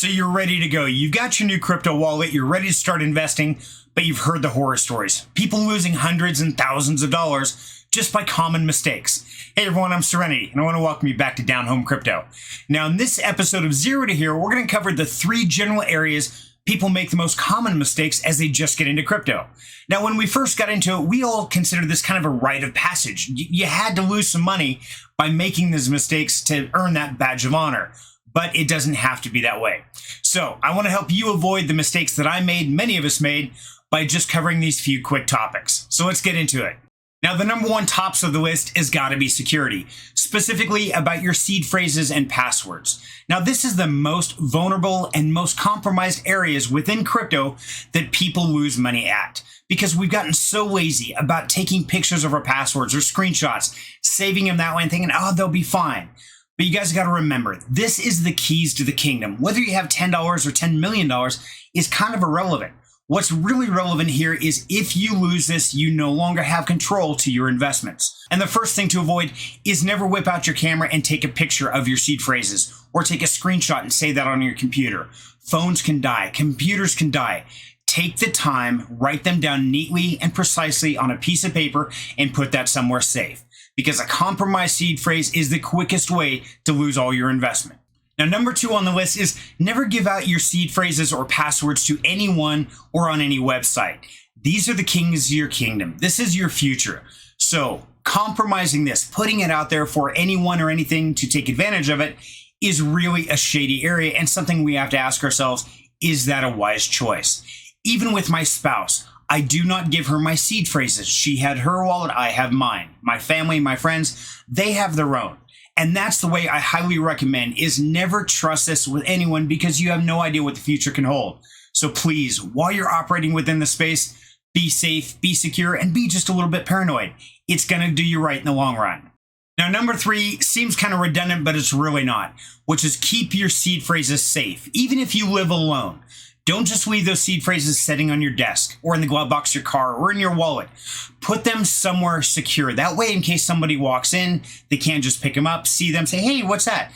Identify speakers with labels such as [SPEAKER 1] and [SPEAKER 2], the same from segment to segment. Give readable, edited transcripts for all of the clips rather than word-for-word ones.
[SPEAKER 1] So you're ready to go. You've got your new crypto wallet. You're ready to start investing, but you've heard the horror stories. People losing hundreds and thousands of dollars just by common mistakes. Hey everyone, I'm Serenity, and I want to welcome you back to Down Home Crypto. Now in this episode of Zero to Hero, we're going to cover the 3 general areas people make the most common mistakes as they just get into crypto. Now, when we first got into it, we all considered this kind of a rite of passage. You had to lose some money by making these mistakes to earn that badge of honor. But it doesn't have to be that way. So I want to help you avoid the mistakes that I made, many of us made, by just covering these few quick topics. So let's get into it. Now, the number one tops of the list has got to be security, specifically about your seed phrases and passwords. Now, this is the most vulnerable and most compromised areas within crypto that people lose money at, because we've gotten so lazy about taking pictures of our passwords or screenshots, saving them that way and thinking, oh, they'll be fine. But you guys got to remember, this is the keys to the kingdom. Whether you have $10 or $10 million is kind of irrelevant. What's really relevant here is if you lose this, you no longer have control to your investments. And the first thing to avoid is never whip out your camera and take a picture of your seed phrases or take a screenshot and save that on your computer. Phones can die. Computers can die. Take the time, write them down neatly and precisely on a piece of paper and put that somewhere safe. Because a compromised seed phrase is the quickest way to lose all your investment. Now, number 2 on the list is never give out your seed phrases or passwords to anyone or on any website. These are the kings of your kingdom. This is your future. So compromising this, putting it out there for anyone or anything to take advantage of it is really a shady area and something we have to ask ourselves, is that a wise choice? Even with my spouse, I do not give her my seed phrases. She had her wallet, I have mine. My family, my friends, they have their own. And that's the way I highly recommend is never trust this with anyone because you have no idea what the future can hold. So please, while you're operating within the space, be safe, be secure, and be just a little bit paranoid. It's going to do you right in the long run. Now, number 3 seems kind of redundant, but it's really not, which is keep your seed phrases safe, even if you live alone. Don't just leave those seed phrases sitting on your desk or in the glove box of your car or in your wallet. Put them somewhere secure. That way, in case somebody walks in, they can't just pick them up, see them, say, hey, what's that?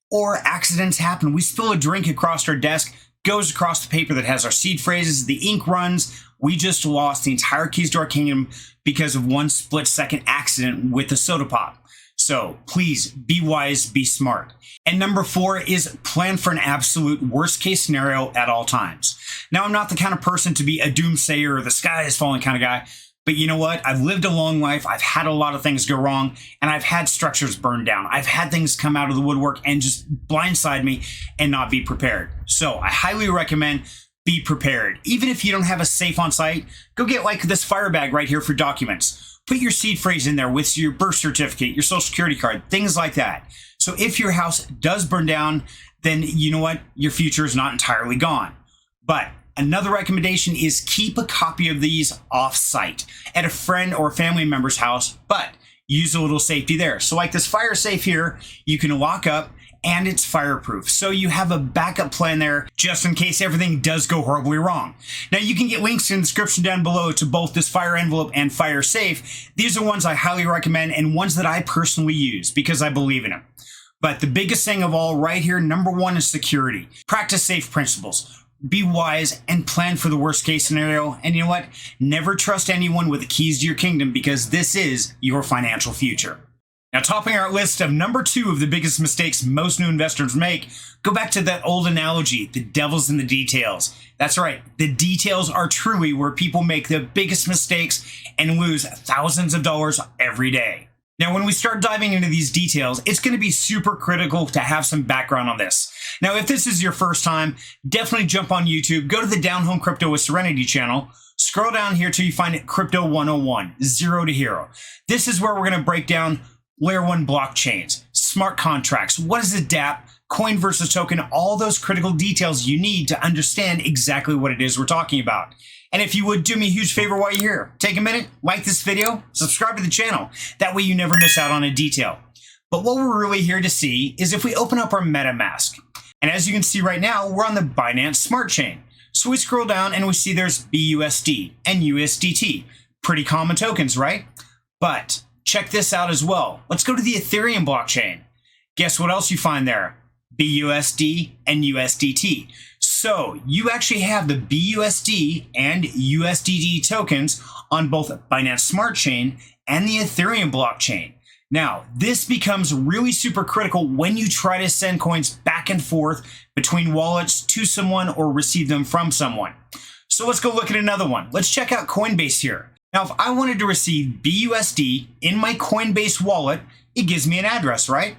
[SPEAKER 1] Or accidents happen. We spill a drink across our desk, goes across the paper that has our seed phrases, the ink runs. We just lost the entire keys to our kingdom because of one split-second accident with the soda pop. So please be wise, be smart. And number 4 is plan for an absolute worst case scenario at all times. Now, I'm not the kind of person to be a doomsayer or the sky is falling kind of guy, but you know what? I've lived a long life. I've had a lot of things go wrong and I've had structures burned down. I've had things come out of the woodwork and just blindside me and not be prepared. So I highly recommend be prepared. Even if you don't have a safe on site, go get like this fire bag right here for documents. Put your seed phrase in there with your birth certificate, your social security card, things like that. So if your house does burn down, then you know what? Your future is not entirely gone. But another recommendation is keep a copy of these off-site at a friend or family member's house, but use a little safety there. So like this fire safe here, you can lock up and it's fireproof. So you have a backup plan there just in case everything does go horribly wrong. Now you can get links in the description down below to both this fire envelope and fire safe. These are ones I highly recommend and ones that I personally use because I believe in them. But the biggest thing of all right here, number 1 is security. Practice safe principles. Be wise and plan for the worst case scenario. And you know what? Never trust anyone with the keys to your kingdom because this is your financial future. Now, topping our list of number 2 of the biggest mistakes most new investors make, go back to that old analogy, the devil's in the details. That's right, the details are truly where people make the biggest mistakes and lose thousands of dollars every day. Now, when we start diving into these details, it's going to be super critical to have some background on this. Now, if this is your first time, definitely jump on YouTube, go to the Down Home Crypto with Serenity channel, scroll down here till you find Crypto 101, Zero to Hero. This is where we're going to break down Layer 1 blockchains, smart contracts, what is a dApp, coin versus token, all those critical details you need to understand exactly what it is we're talking about. And if you would do me a huge favor while you're here, take a minute, like this video, subscribe to the channel. That way you never miss out on a detail. But what we're really here to see is if we open up our MetaMask. And as you can see right now, we're on the Binance Smart Chain. So we scroll down and we see there's BUSD and USDT. Pretty common tokens, right? But check this out as well. Let's go to the Ethereum blockchain. Guess what else you find there? BUSD, and USDT. So you actually have the BUSD and USDT tokens on both Binance Smart Chain and the Ethereum blockchain. Now, this becomes really super critical when you try to send coins back and forth between wallets to someone or receive them from someone. So let's go look at another one. Let's check out Coinbase here. Now, if I wanted to receive BUSD in my Coinbase wallet, it gives me an address, right?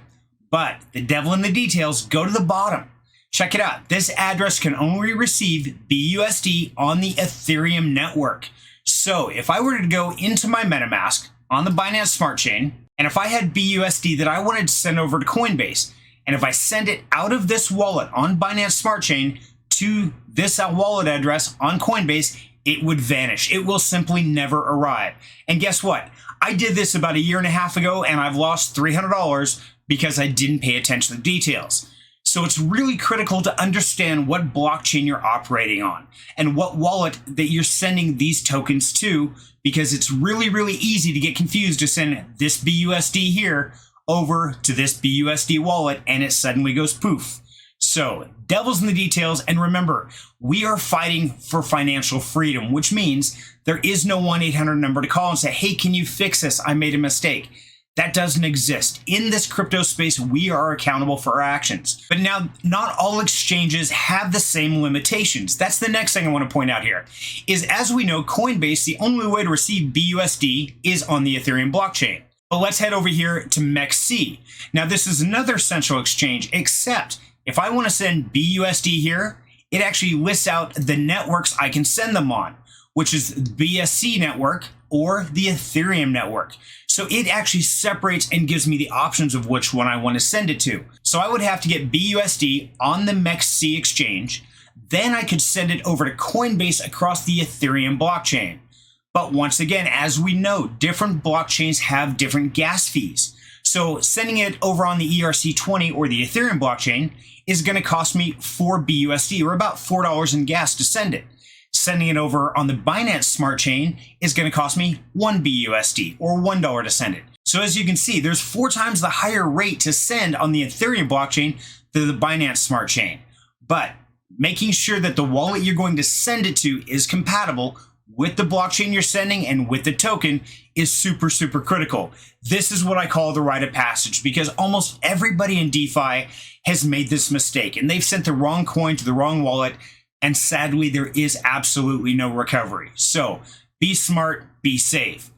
[SPEAKER 1] But the devil in the details, go to the bottom. Check it out. This address can only receive BUSD on the Ethereum network. So if I were to go into my MetaMask on the Binance Smart Chain, and if I had BUSD that I wanted to send over to Coinbase, and if I send it out of this wallet on Binance Smart Chain to this wallet address on Coinbase, it would vanish. It will simply never arrive. And guess what? I did this about 1.5 years ago, and I've lost $300 because I didn't pay attention to the details. So it's really critical to understand what blockchain you're operating on and what wallet that you're sending these tokens to, because it's really, really easy to get confused to send this BUSD here over to this BUSD wallet and it suddenly goes poof. So devil's in the details. And remember, we are fighting for financial freedom, which means there is no 1-800 number to call and say, hey, can you fix this? I made a mistake. That doesn't exist. In this crypto space, we are accountable for our actions. But now, not all exchanges have the same limitations. That's the next thing I want to point out here, is as we know, Coinbase, the only way to receive BUSD is on the Ethereum blockchain. But let's head over here to MEXC. Now, this is another central exchange, except if I want to send BUSD here, it actually lists out the networks I can send them on, which is the BSC network or the Ethereum network. So it actually separates and gives me the options of which one I want to send it to. So I would have to get BUSD on the MEXC exchange. Then I could send it over to Coinbase across the Ethereum blockchain. But once again, as we know, different blockchains have different gas fees. So sending it over on the ERC20 or the Ethereum blockchain is going to cost me 4 BUSD, or about $4 in gas to send it. Sending it over on the Binance Smart Chain is going to cost me 1 BUSD, or $1 to send it. So as you can see, there's 4 times the higher rate to send on the Ethereum blockchain than the Binance Smart Chain. But making sure that the wallet you're going to send it to is compatible with the blockchain you're sending and with the token is super, super critical. This is what I call the rite of passage, because almost everybody in DeFi has made this mistake and they've sent the wrong coin to the wrong wallet. And sadly, there is absolutely no recovery. So be smart, be safe.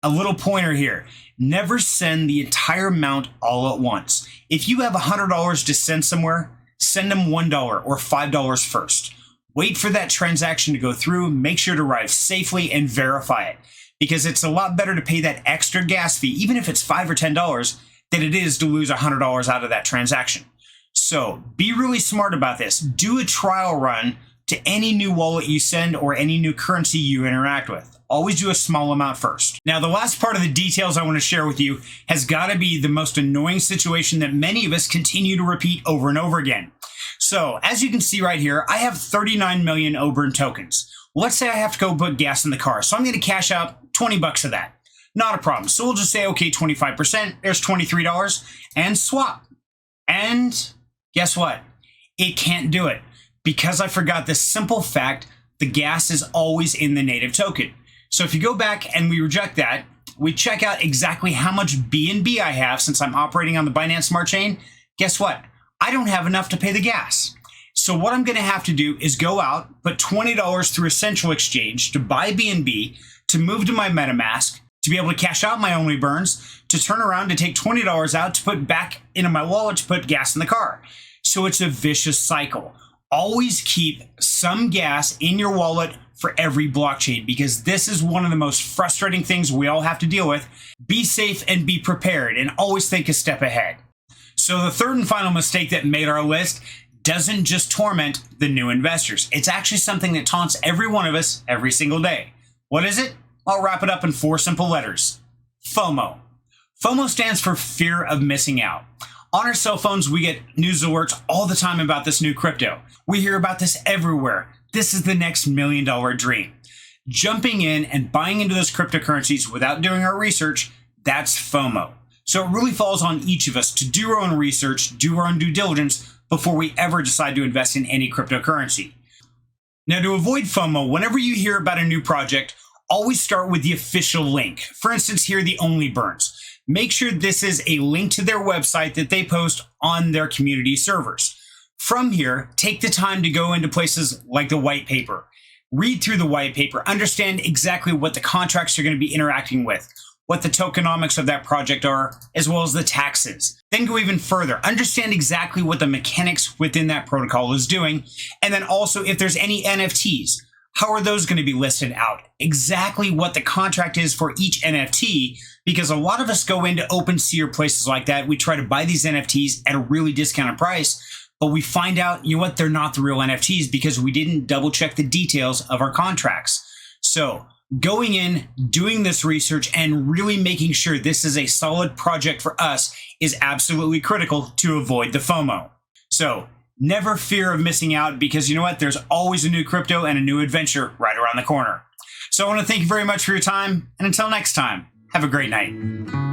[SPEAKER 1] A little pointer here, never send the entire amount all at once. If you have $100 to send somewhere, send them $1 or $5 first. Wait for that transaction to go through, make sure to arrive safely and verify it. Because it's a lot better to pay that extra gas fee, even if it's $5 or $10, than it is to lose $100 out of that transaction. So be really smart about this. Do a trial run to any new wallet you send or any new currency you interact with. Always do a small amount first. Now, the last part of the details I want to share with you has got to be the most annoying situation that many of us continue to repeat over and over again. So, as you can see right here, I have 39 million Oburn tokens. Let's say I have to go put gas in the car, so I'm going to cash out 20 bucks of that. Not a problem. So we'll just say, okay, 25%, there's $23, and swap. And guess what? It can't do it. Because I forgot this simple fact, the gas is always in the native token. So if you go back and we reject that, we check out exactly how much BNB I have since I'm operating on the Binance Smart Chain. Guess what? I don't have enough to pay the gas. So what I'm going to have to do is go out, put $20 through a central exchange to buy BNB, to move to my MetaMask, to be able to cash out my only burns, to turn around to take $20 out to put back into my wallet to put gas in the car. So it's a vicious cycle. Always keep some gas in your wallet for every blockchain, because this is one of the most frustrating things we all have to deal with. Be safe and be prepared, and always think a step ahead. So the third and final mistake that made our list doesn't just torment the new investors. It's actually something that taunts every one of us every single day. What is it? I'll wrap it up in 4 simple letters. FOMO. FOMO stands for fear of missing out. On our cell phones, we get news alerts all the time about this new crypto. We hear about this everywhere. This is the next $1 million dream. Jumping in and buying into those cryptocurrencies without doing our research, that's FOMO. So it really falls on each of us to do our own research, do our own due diligence before we ever decide to invest in any cryptocurrency. Now, to avoid FOMO, whenever you hear about a new project, always start with the official link. For instance, here, the Only Burns. Make sure this is a link to their website that they post on their community servers. From here, take the time to go into places like the white paper. Read through the white paper, understand exactly what the contracts you're going to be interacting with, what the tokenomics of that project are, as well as the taxes. Then go even further, understand exactly what the mechanics within that protocol is doing, and then also if there's any NFTs, how are those going to be listed out? Exactly what the contract is for each NFT, because a lot of us go into OpenSea or places like that, we try to buy these NFTs at a really discounted price, but we find out, you know what, they're not the real NFTs because we didn't double check the details of our contracts. So going in, doing this research, and really making sure this is a solid project for us is absolutely critical to avoid the FOMO. So never fear of missing out because you know what, there's always a new crypto and a new adventure right around the corner. So I want to thank you very much for your time, and until next time, have a great night.